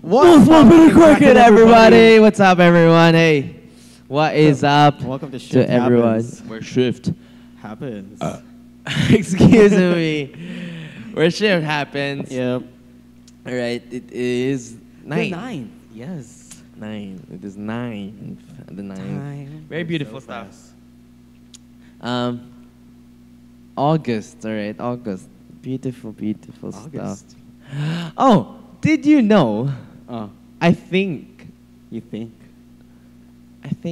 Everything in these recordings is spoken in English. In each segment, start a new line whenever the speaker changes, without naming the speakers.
What's up, cricket, everybody? What's up, everyone? Hey, what is up?
Welcome to
to
Shift
everyone.
Happens.
We're Shift.
Happens.
Excuse me. Where Shift happens.
Yep.
All right. It is 9.
9. Yes.
9. It is 9. The 9.
Time.
Very
It's
beautiful
so
stuff.
fast.
August. All right. August. Beautiful, beautiful
August.
stuff. Oh, did you know?
Oh,
I think
you think?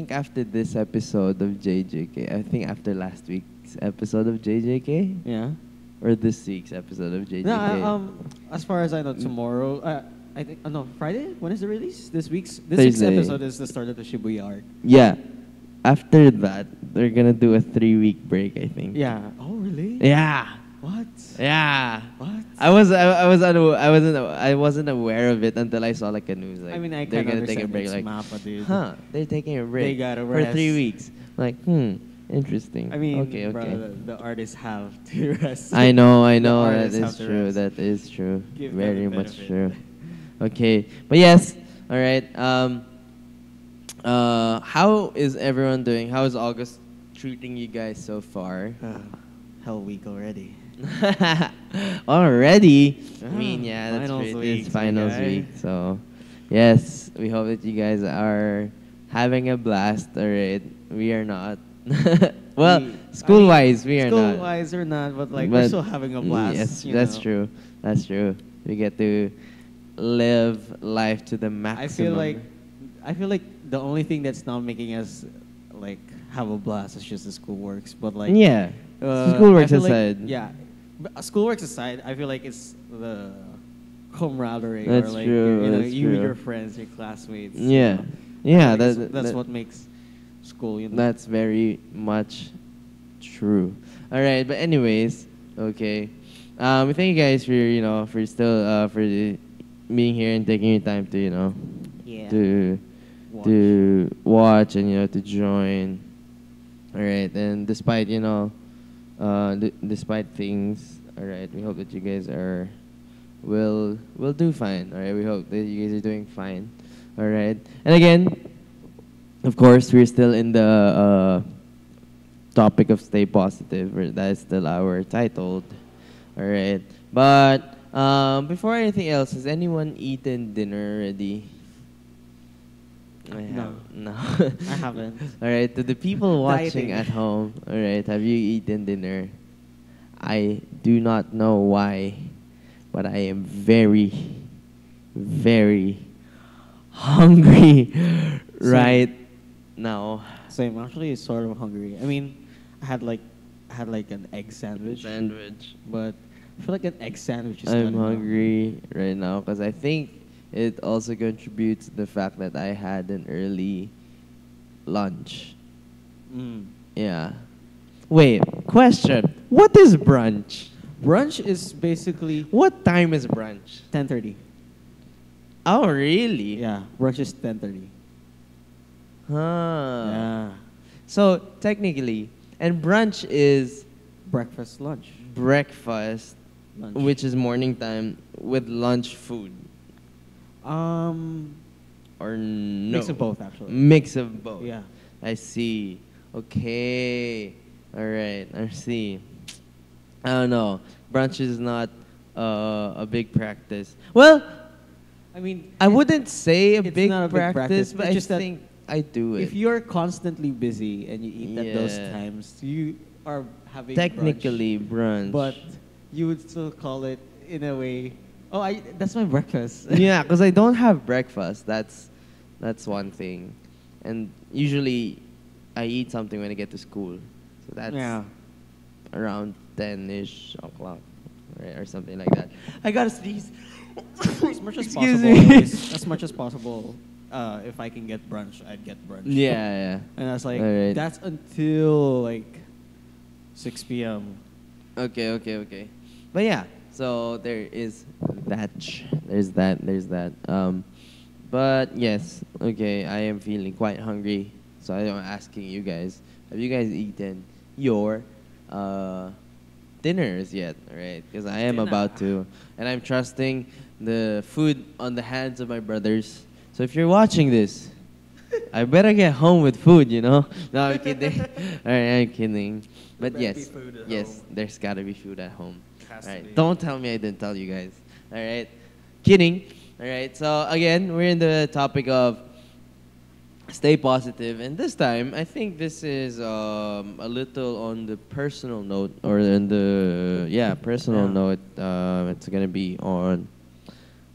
after this episode of JJK, I think after last week's episode of JJK,
Yeah.
or this week's episode of JJK.
No, as far as I know, tomorrow. I think. No, Friday. When is the release? This week's episode is the start of the Shibuya arc.
Yeah. After that, they're gonna do a 3-week break, I think.
Yeah. Oh, really?
Yeah.
What?
Yeah.
What?
I wasn't aware of it until I saw like a news. Like,
I mean, I
they're
kind of
gonna take a
understand
break.
it's
Like,
Mappa, dude.
huh? They're taking a break.
They gotta
for 3
rest.
weeks. Like, interesting.
I mean,
okay.
bro, the artists have to rest.
I know. That
artists
is
have to
true.
rest.
That is true.
Give them
Very
the
much
benefit.
true. Okay, but yes. All right. How is everyone doing? How is August treating you guys so far?
Hell week already.
Already? I
Yeah,
mean, yeah, that's
finals
great.
week,
It's finals
my guy.
week. So, yes, we hope that you guys are having a blast. All right. We are not. Well, school-wise, we are not.
School-wise or not, but like we're still having a blast.
Yes,
you
that's
know.
true. That's true. We get to live life to the maximum.
I feel like the only thing that's not making us like have a blast is just the schoolworks. But like
yeah.
I
Schoolworks
feel like-
aside.
yeah, but schoolworks aside, I feel like it's the camaraderie
That's
or like
true,
you know
that's
you and
true.
your friends, your classmates.
Yeah.
I
Yeah,
feel like that's
that-
what makes school. You know.
That's very much true. All right, but anyways, okay. We thank you guys for still for being here and taking your time to
yeah.
to
Watch.
to watch and to join. All right, and despite despite things, all right, we hope that you guys will do fine. All right, we hope that you guys are doing fine. All right, and again, of course, we're still in the topic of stay positive. That is still our title. All right, but before anything else, has anyone eaten dinner already? No.
I haven't.
All right, to the people watching
Dieting.
at home, all right, have you eaten dinner? I do not know why, but I am very, very hungry right now.
Same. Actually, it's sort of hungry. I mean, I had like an egg sandwich,
Sandwich.
but I feel like an egg sandwich is
I'm
not enough.
hungry right now because I think it also contributes to the fact that I had an early lunch.
Mm.
Yeah. Wait, question. What is brunch?
Brunch is basically
What time is brunch?
10:30.
Oh, really?
Yeah, brunch is 10:30.
Huh.
Yeah,
So, technically, and brunch is
breakfast, lunch,
breakfast,
lunch.
which is morning time, with lunch food.
um
Or no?
mix of both actually.
Mix of both.
Yeah.
I see. Okay. All right. I see. I don't know. Brunch is not a big practice. Well,
I mean,
I wouldn't say a
it's
big
not a big
practice,
practice,
but
it's
I
just that
think I do it.
if you're constantly busy and you eat at those
Yeah.
times, you are having
Technically, brunch.
brunch, but you would still call it in a way. Oh, that's my breakfast.
yeah, because I don't have breakfast. That's one thing, and usually I eat something when I get to school. So that's
yeah.
around 10-ish o'clock, right, or something like that. I gotta sneeze.
As much as
Excuse
possible.
me.
As much as possible. If I can get brunch, I'd get brunch.
Yeah.
And I was like,
Alright.
that's until like 6 p.m.
Okay. But yeah, so there is that. There's that. But yes, okay, I am feeling quite hungry. So I'm asking you guys, have you guys eaten your dinners yet, right? Because I am
Dinner.
about to, and I'm trusting the food on the hands of my brothers. So if you're watching this, I better get home with food, you know? No, I'm kidding. All right, I'm kidding. But
better be
yes,
food at
yes,
home.
there's gotta be food at home.
Has
All
to
right,
be.
don't tell me I didn't tell you guys. All right, kidding. All right, so again, we're in the topic of stay positive, and this time I think this is a little on the personal note, or in the personal
Yeah.
note. It's gonna be on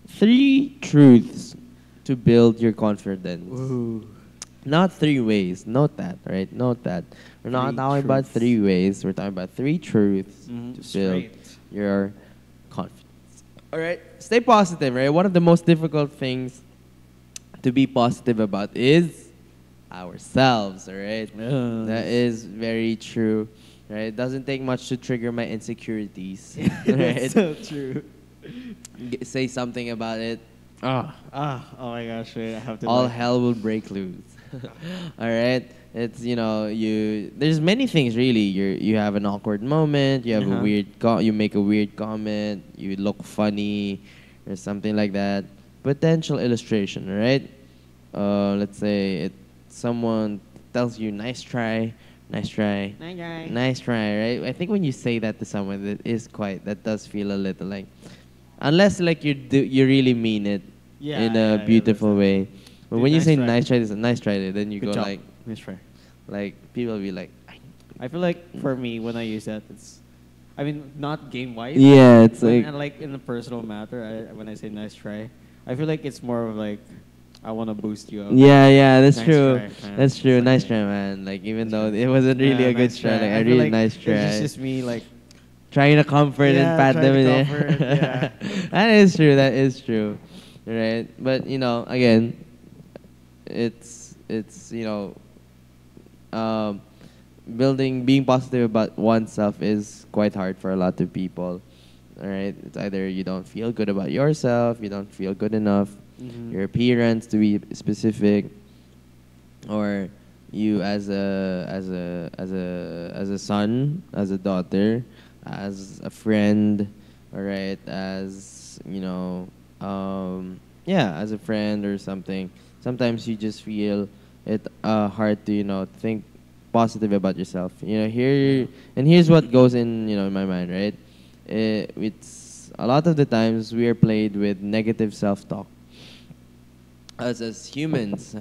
3 truths to build your confidence.
Ooh.
Not 3 ways. Note that, right? Note that. We're not
Three
talking about
truths.
3 ways. We're talking about 3 truths
Mhm,
to build
straight.
your confidence. All right. Stay positive, right? One of the most difficult things to be positive about is ourselves, all right? That is very true, right? It doesn't take much to trigger my insecurities, right?
That's so true.
Say something about it. Ah,
Oh my gosh, wait, I have to.
all
like,
hell will break loose. All right, it's you. There's many things really. You have an awkward moment. You have a
Uh-huh.
you make a weird comment. You look funny, or something like that. Potential illustration, right? Let's say someone tells you nice try, nice try,
Night, guy.
nice try, right? I think when you say that to someone, that does feel a little like, unless like you really mean it
Yeah,
in
yeah,
a
yeah,
beautiful
that's
way. But
Dude,
when you
nice
say
try.
nice try this, nice try it, then you
Good
go
job.
like
Nice try.
people will be like,
I feel like for me, when I use that, I mean, not game wise.
yeah, it's
When,
like
and like in a personal matter, when I say nice try, I feel like it's more of like, I want to boost you up.
yeah, that's
Nice
true.
try, man.
That's true.
It's
Nice
like-
try, man. Like even
Nice
though
try.
it wasn't really
Yeah,
a good
nice
try, like
I
a
feel
really
like
nice try.
It's just me like,
Trying to comfort
Yeah,
and pat
trying
them
to
in
comfort, yeah.
That is true. That is true. Right. But again, it's um, being positive about oneself is quite hard for a lot of people. All right. It's either you don't feel good about yourself, you don't feel good enough,
Mhm.
your appearance to be specific, or you as a son, as a daughter, as a friend, all right, as as a friend or something. Sometimes you just feel it hard to think positive about yourself. Here's what goes in my mind, right? It's a lot of the times we are played with negative self-talk. As humans,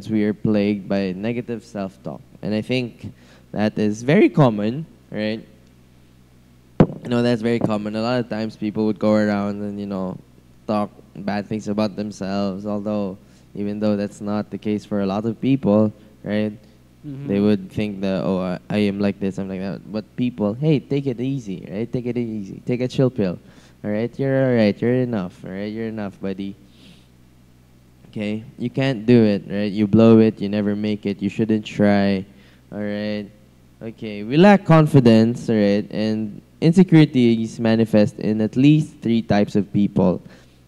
we are plagued by negative self-talk, and I think that is very common, right? That's very common. A lot of times, people would go around and talk bad things about themselves. Although, even though that's not the case for a lot of people, right?
Mhm.
They would think that, oh, I am like this, I'm like that. But people, hey, take it easy, right? Take it easy. Take a chill pill, all right? You're all right. You're enough, all right? You're enough, buddy. Okay, you can't do it, right? You blow it, you never make it, you shouldn't try, all right? Okay, we lack confidence, all right? And insecurities manifest in at least 3 types of people.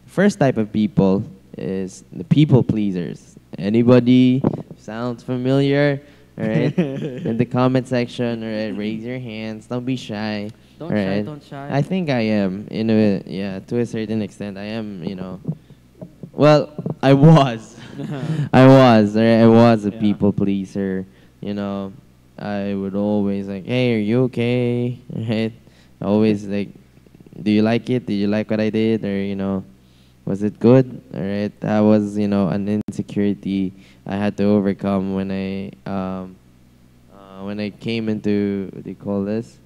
First type of people is the people pleasers. Anybody sounds familiar, all right? In the comment section, all right? Raise your hands, don't be shy.
Don't
all
shy,
right?
don't shy.
I think I am, to a certain extent. I am, well, I was. I was a
Yeah.
people pleaser. I would always like, hey, are you okay? Right? Always like, do you like it? Did you like what I did? Or, was it good? All right. That was, an insecurity I had to overcome when I came into, what do you call this?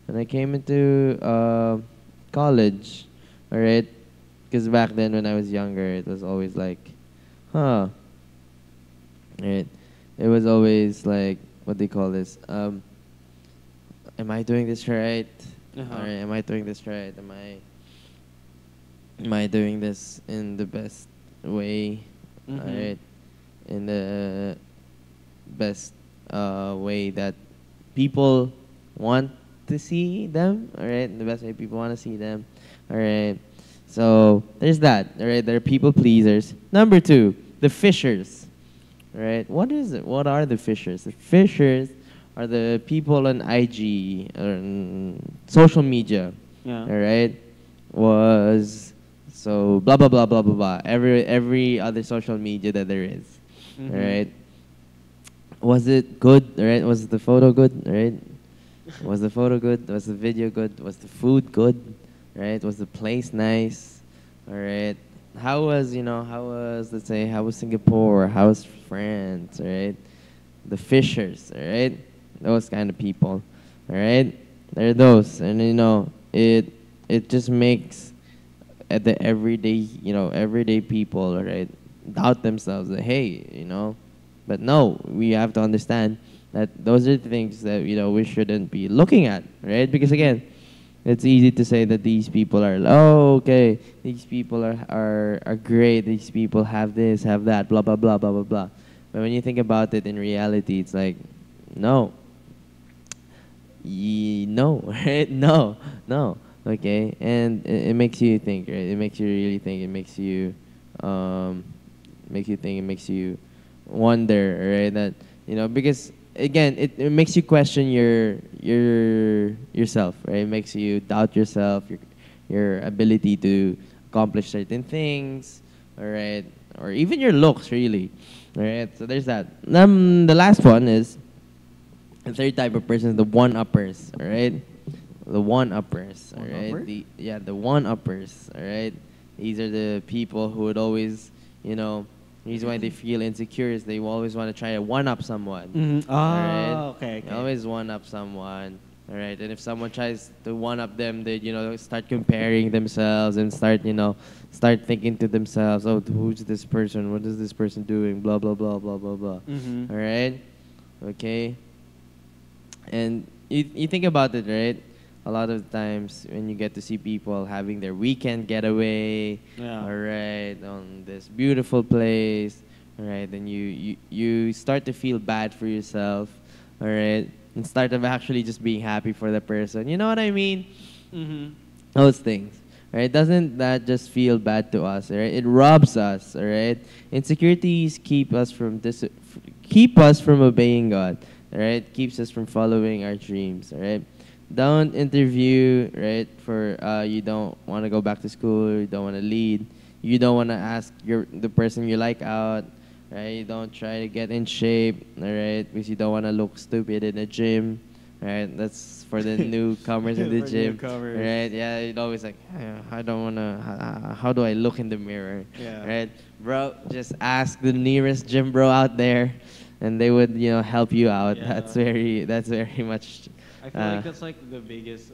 When I came into college. All right. Because back then, when I was younger, it was always like, huh. Right. It was always like, what do you call this? Am I doing this right?
Uh-huh.
Or am I doing this right? Am I doing this in the best way?
Mhm.
Alright. In the best way that people want to see them. Alright. In the best way people want to see them. Alright. So there's that. Alright. There are people pleasers. Number 2, the fishers. Right? What is it? What are the fishers? The fishers are the people on IG or social media.
Yeah.
All right, was so blah blah blah blah blah blah. Every other social media that there is.
Mhm.
All right. Was it good? All right. Was the photo good? All right. Was the photo good? Was the video good? Was the food good? Right? Was the place nice? All right. How was, let's say, how was Singapore? How was France? All right. The Fishers, all right? Those kind of people, all right? They're those. And, it just makes at the everyday people, all right, doubt themselves that, hey, but no, we have to understand that those are the things that we shouldn't be looking at, right? Because again, it's easy to say that these people are okay, these people are great, these people have this, have that, blah blah blah blah blah blah. But when you think about it in reality, it's like, no, no, right? No, no, okay, and it makes you think, right? It makes you really think. It makes you think. It makes you wonder, right? That because again, it makes you question yourself, right? It makes you doubt yourself, your ability to accomplish certain things, all right, or even your looks, really, all right. So there's that. The last one is the third type of person, the one-uppers, all right. The one-uppers, all right.
One-upper?
The one-uppers, all right. These are the people who would always, the reason why they feel insecure is they always want to try to one-up someone.
Mm-hmm.
Alright?
Okay.
They always one-up someone. All right, and if someone tries to one-up them, they start comparing themselves and start thinking to themselves, oh, who's this person? What is this person doing? Blah blah blah blah blah blah.
Mm-hmm.
All right, okay. And you think about it, right? A lot of times when you get to see people having their weekend getaway,
Yeah.
all right, on this beautiful place, all right, then you start to feel bad for yourself, all right, instead of actually just being happy for the person. You know what I mean?
Mm-hmm.
Those things, right? Doesn't that just feel bad to us, right? It robs us, all right? Insecurities keep us from obeying God, all right? Keeps us from following our dreams, all right? Don't interview, right? For you don't want to go back to school, you don't want to lead, you don't want to ask the person you like out, right? You don't try to get in shape, all right? Because you don't want to look stupid in the gym, right? That's for the newcomers in the
For
gym,
newcomers.
right? Yeah, you'd always like, I don't want to. How do I look in the mirror,
Yeah.
right? Bro, just ask the nearest gym bro out there, and they would help you out.
Yeah.
That's very much.
I feel like that's like the biggest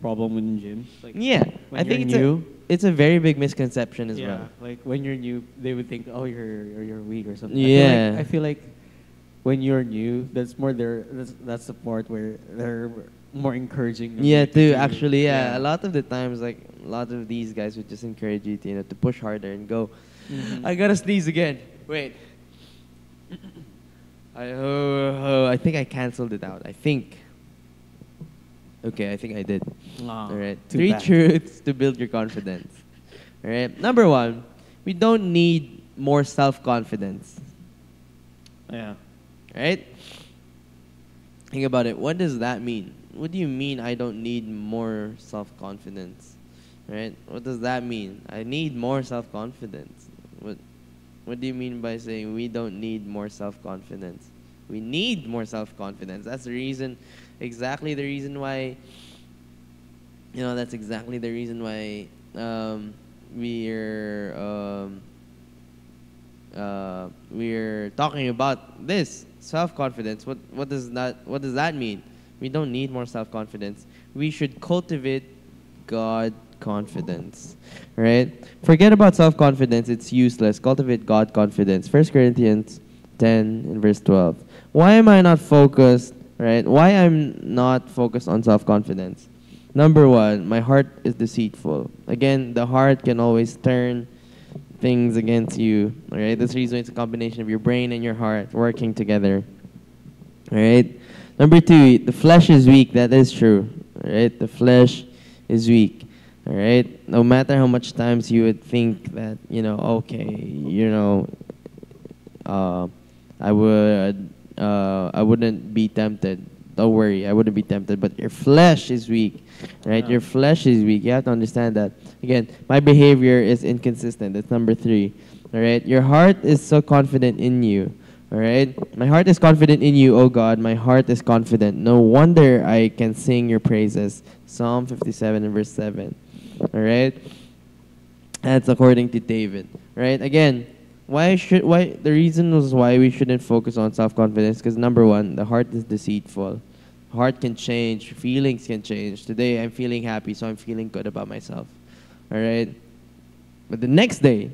problem in gyms. Like
Yeah,
when
I think
you're new,
it's a very big misconception as
yeah,
well.
like when you're new, they would think, oh, you're weak or something.
Yeah.
I feel like when you're new, that's more that's the part where they're more encouraging. of
Yeah,
you
too.
do-
Actually, yeah, a lot of the times, like a lot of these guys would just encourage you to push harder and go.
Mhm.
I gotta sneeze again. Wait. I think I canceled it out. I think. Okay, I think I did.
Ah,
All right.
too
3
bad.
truths to build your confidence. All right. Number 1, we don't need more self-confidence.
Yeah.
Right? Think about it. What does that mean? What do you mean I don't need more self-confidence? Right? What does that mean? I need more self-confidence. What do you mean by saying we don't need more self-confidence? We need more self-confidence. That's the reason, exactly the reason why, that's exactly the reason why we're talking about this self-confidence. What does that mean? We don't need more self-confidence. We should cultivate God confidence, right? Forget about self-confidence; it's useless. Cultivate God confidence. 1 Corinthians 10 and verse 12. Why am I not focused? Right? Why I'm not focused on self-confidence? Number 1, my heart is deceitful. Again, the heart can always turn things against you. All right, that's the reason it's a combination of your brain and your heart working together. All right. Number 2, the flesh is weak. That is true. All right, the flesh is weak. All right. No matter how much times you would think that I would I wouldn't be tempted. Don't worry, I wouldn't be tempted. But your flesh is weak, right?
Yeah.
Your flesh is weak. You have to understand that. Again, my behavior is inconsistent. That's number 3. All right. Your heart is so confident in you. All right. My heart is confident in you, O God. My heart is confident. No wonder I can sing your praises. Psalm 57 and verse 7. All right. That's according to David. Right. Again, why the reason was why we shouldn't focus on self-confidence, because number 1, the heart is deceitful. Heart can change, feelings can change. Today I'm feeling happy, so I'm feeling good about myself. All right. But the next day,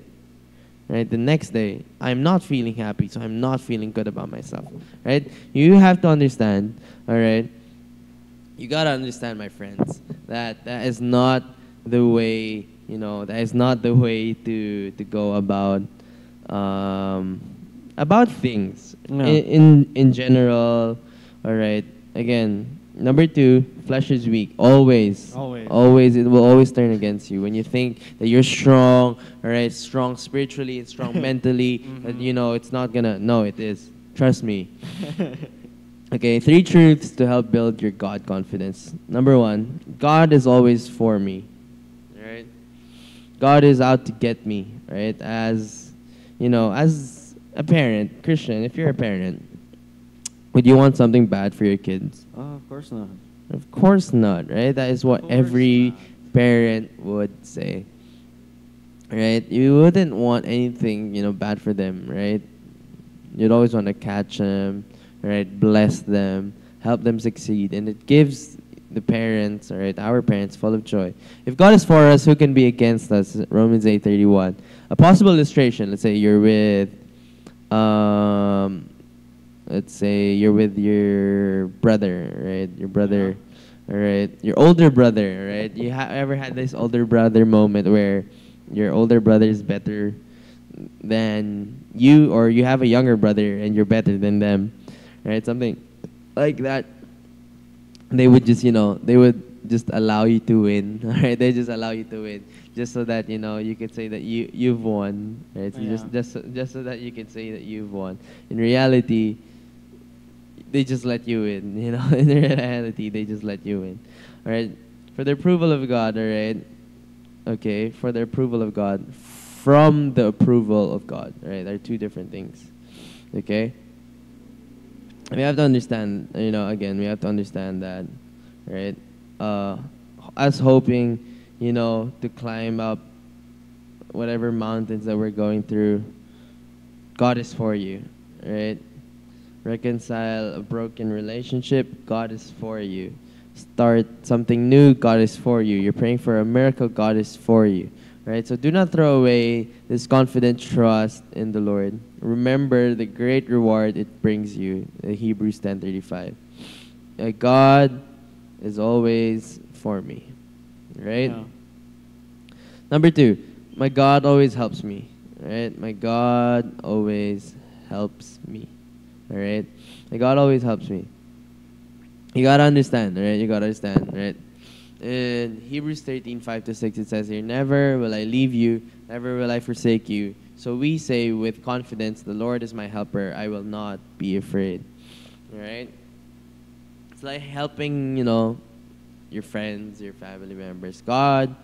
right, the next day, I'm not feeling happy, so I'm not feeling good about myself. Right? You have to understand, all right? You gotta understand, my friends, that that is not the way, that is not the way to go about things.
No.
In general, all right. Again, number 2, flesh is weak. Always.
Always.
Always. It will always turn against you. When you think that you're strong, all right, strong spiritually and strong mentally, that, it's not gonna. No, it is. Trust me. Okay, 3 truths to help build your God confidence. Number 1, God is always for me. Right? God is out to get me. Right? As a parent, Christian, if you're a parent, would you want something bad for your kids?
Oh, of course not.
Of course not, right? That is what
Of course
every
not.
parent would say. Right? You wouldn't want anything, bad for them, right? You'd always want to catch them, right? Bless them, help them succeed. And it gives the parents, all right, our parents, full of joy. If God is for us, who can be against us? Romans 8:31. A possible illustration, let's say you're with let's say you're with your brother, right? Your brother, all right? Your older brother, right? You ever had this older brother moment where your older brother is better than you, or you have a younger brother and you're better than them, right? Something like that. They would just, they would just allow you to win, all right? They just allow you to win, just so that you could say that you've won, right? So
Yeah.
just so that you can say that you've won. In reality, they just let you in, In reality, they just let you in, all right? For the approval of God, all right? Okay, for the approval of God, from the approval of God, all right? They're 2 different things, okay? We have to understand, again, we have to understand that, right? Us hoping, to climb up whatever mountains that we're going through, God is for you, right? Reconcile a broken relationship, God is for you. Start something new, God is for you. You're praying for a miracle, God is for you. Right? So do not throw away this confident trust in the Lord. Remember the great reward it brings you. Hebrews 10:35. God is always for me. Right?
Yeah.
Number 2, my God always helps me. Right? My God always helps me. All right? My God always helps me. You gotta understand, right? You gotta understand, right? In Hebrews 13:5-6, it says here, never will I leave you, never will I forsake you. So we say with confidence, the Lord is my helper, I will not be afraid. All right? It's like helping, your friends, your family members. God,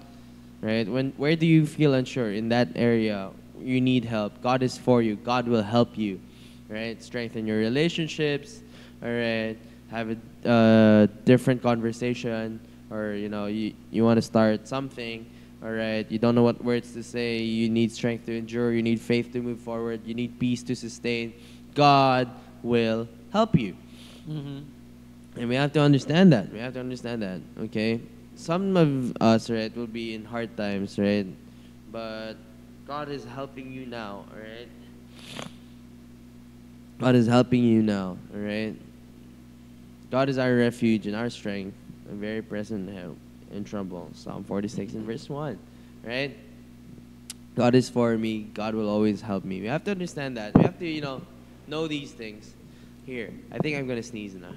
right? Where do you feel unsure? In that area, you need help. God is for you. God will help you, right? Strengthen your relationships, all right? Have a different conversation, or you want to start something, all right? You don't know what words to say. You need strength to endure. You need faith to move forward. You need peace to sustain. God will help you. And we have to understand that. We have to understand that, okay? Some of us, right, will be in hard times, right? But God is helping you now, all right? God is helping you now, all right? God is our refuge and our strength, a very present help in trouble. Psalm 46 and verse 1, right? God is for me. God will always help me. We have to understand that. We have to, know these things. Here, I think I'm going to sneeze now.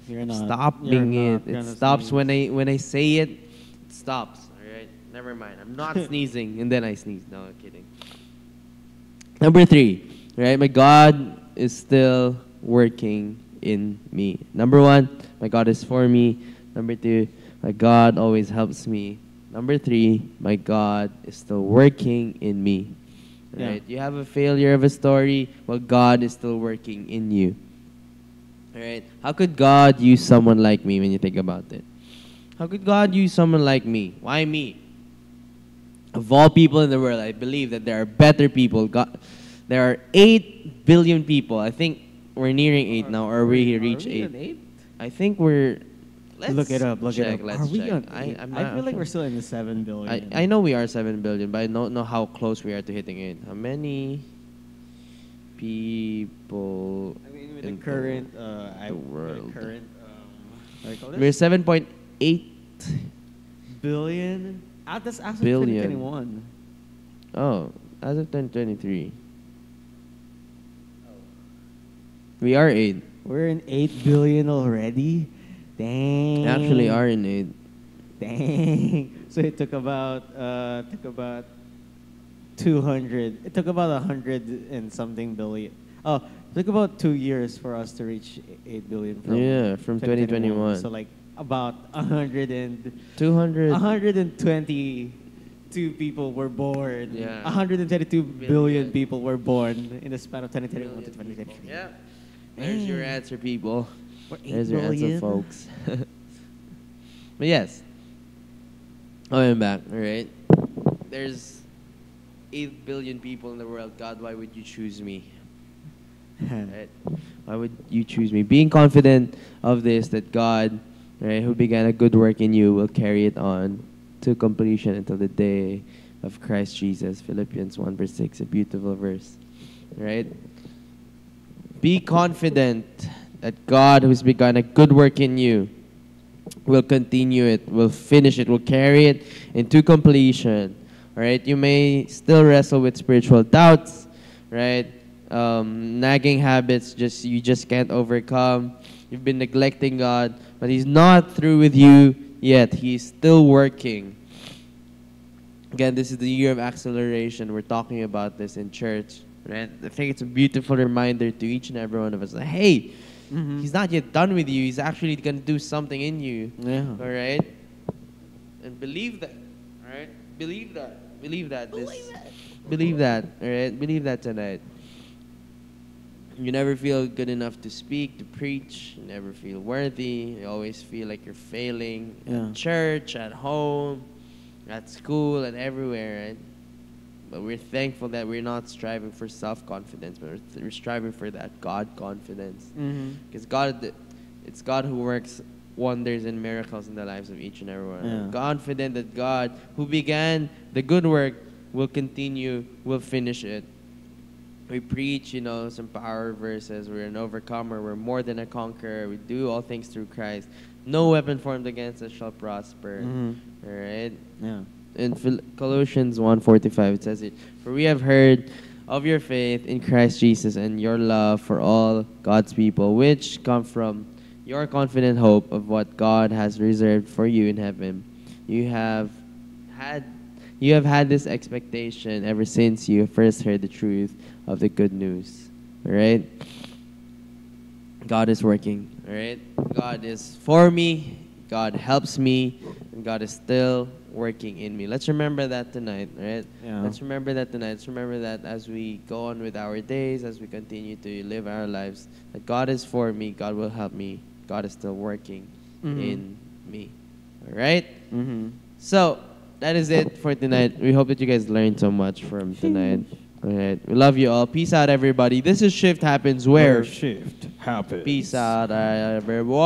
You're not.
Stop
You're
being
not
it. It
gonna
stops
sneeze.
when I say it. It stops. All right. Never mind. I'm not sneezing, and then I sneeze. No, I'm kidding. Number 3, Right? My God is still working in me. Number one, my God is for me. Number two, my God always helps me. Number three, my God is still working in me. Right? You have a failure of a story, well, God is still working in you. All right? How could God use someone like me when you think about it? How could God use someone like me? Why me? Of all people in the world, I believe that there are better people. There are 8 billion people. I think we're nearing 8 now, or we reach 8.
8?
I think we're... Let's
look it up.
check,
Are
let's
we
check.
on 8? I feel like we're still in the 7 billion.
I know we are 7 billion, but I don't know how close we are to hitting it. How many people
I mean, with
in
the current,
the world?
what do you call this?
We're 7.8
billion. That's as of
Billion.
2021.
Oh, as of 2023. We are 8.
We're in 8 billion already. Dang.
We actually are in 8.
Dang. So it took about 200. It took about 100 and something billion. Oh, it took about 2 years for us to reach 8 billion
from 2021.
So like about
200.
122 people were born.
Yeah.
122 billion
Billion.
people were born in the span of 2021 to 2023.
Yeah. There's your answer, people.
We're 8
There's your answer,
billion.
folks. But yes. I'm back, all right? There's 8 billion people in the world. God, why would you choose me? Right? Why would you choose me? Being confident of this, that God, right, who began a good work in you, will carry it on to completion until the day of Christ Jesus. Philippians 1 verse 6, a beautiful verse. Right? Be confident that God, who's begun a good work in you, will continue it, will finish it, will carry it into completion. All right? You may still wrestle with spiritual doubts, right? Nagging habits you just can't overcome. You've been neglecting God, but He's not through with you yet. He's still working. Again, this is the year of acceleration. We're talking about this in church. Right? I think it's a beautiful reminder to each and every one of us that, hey, He's not yet done with you. He's actually going to do something in you.
Yeah.
All right? And believe that. All right? Believe that. Believe that. Believe that. All right? Believe that tonight. You never feel good enough to speak, to preach. You never feel worthy. You always feel like you're failing at church, at home, at school, and everywhere, right? But we're thankful that we're not striving for self-confidence, but we're striving for that God confidence. Because it's God who works wonders and miracles in the lives of each and every one.
Yeah.
Confident that God, who began the good work, will continue, will finish it. We preach, some power verses. We're an overcomer. We're more than a conqueror. We do all things through Christ. No weapon formed against us shall prosper. All right?
Yeah.
In Colossians 1:45, it says it, for we have heard of your faith in Christ Jesus and your love for all God's people, which come from your confident hope of what God has reserved for you in heaven. You have had this expectation ever since you first heard the truth of the good news. All right? God is working. All right? God is for me. God helps me. And God is still working in me. Let's remember that tonight, right?
Yeah.
Let's remember that tonight. Let's remember that as we go on with our days, as we continue to live our lives, that God is for me. God will help me. God is still working in me. All right? So, that is it for tonight. We hope that you guys learned so much from tonight. All right. We love you all. Peace out, everybody. This is Shift Happens Where
shift happens.
Peace out, everyone.